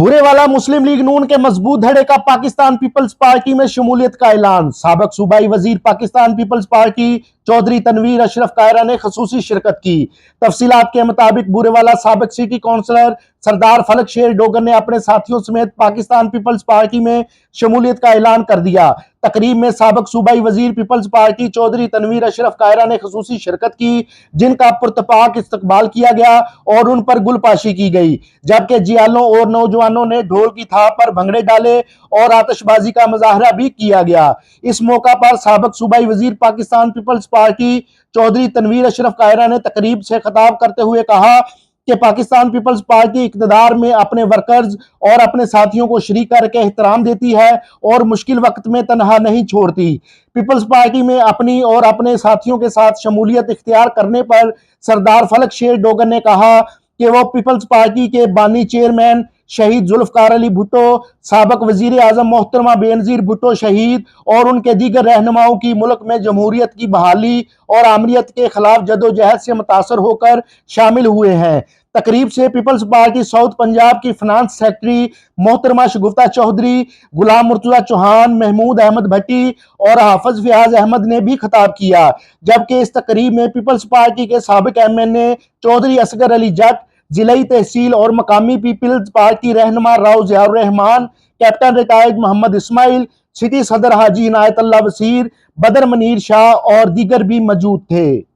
बुरे वाला मुस्लिम लीग नून के मजबूत धड़े का पाकिस्तान पीपल्स पार्टी में शमूलियत का ऐलान। साबिक सूबाई वजीर पाकिस्तान पीपल्स पार्टी चौधरी तनवीर अशरफ कायरा ने खसूसी शिरकत की। तफसीलात के मुताबिक बुरेवाला साबिक सिटी काउंसलर सरदार फलक शेर डोगर ने अपने साथियों समेत पाकिस्तान पीपल्स पार्टी में शमूलियत का ऐलान कर दिया। तकरीब में साबिक सूबाई वजीर पीपल्स पार्टी चौधरी तनवीर अशरफ कायरा ने खसूसी शिरकत की, जिनका पुरतपाक इस्तकबाल किया गया और उन पर गुलपाशी की गई, जबकि जियालों और नौजवानों ने ढोल की थाप पर भंगड़े डाले और आतिशबाजी का मुजाहरा भी किया गया। इस मौका पर साबिक सूबाई वजीर पाकिस्तान पीपल्स पार्टी चौधरी तनवीर अशरफ कायरा ने तकरीब से खिताब करते हुए कहा कि पाकिस्तान पीपल्स पार्टी इक़्तिदार में अपने वर्कर्स और अपने साथियों को शरीक करके एहतराम देती है और मुश्किल वक्त में तनहा नहीं छोड़ती। पीपल्स पार्टी में अपनी और अपने साथियों के साथ शमूलियत इख्तियार करने पर सरदार फलक शेर डोगर ने कहा कि वो पीपल्स पार्टी के बानी चेयरमैन शहीद जुल्फकार अली भुट्टो, साबिक वजीर आजम मोहतरमा बेनजीर भुट्टो शहीद और उनके दीगर रहनुमाओं की मुल्क में जमहूरियत की बहाली और आमरीत के खिलाफ जदोजहद से मुतासर होकर शामिल हुए हैं। तकरीब से पीपल्स पार्टी साउथ पंजाब की फाइनेंस सेक्रेटरी मोहतरमा शगुफ्ता चौधरी, गुलाम मुर्तजा चौहान, महमूद अहमद भट्टी और हाफिज फयाज अहमद ने भी खिताब किया। जबकि इस तकरीब में पीपल्स पार्टी के साबिक MNA चौधरी असगर अली जट, जिलाई तहसील और मकामी पीपल्स पार्टी रहनुमा Rao Ziaur Rahman, captain retired Mohammad Ismail, city सदर हाजी इनायत अल्लाह वसीर, बदर मनीर शाह और दीगर भी मौजूद थे।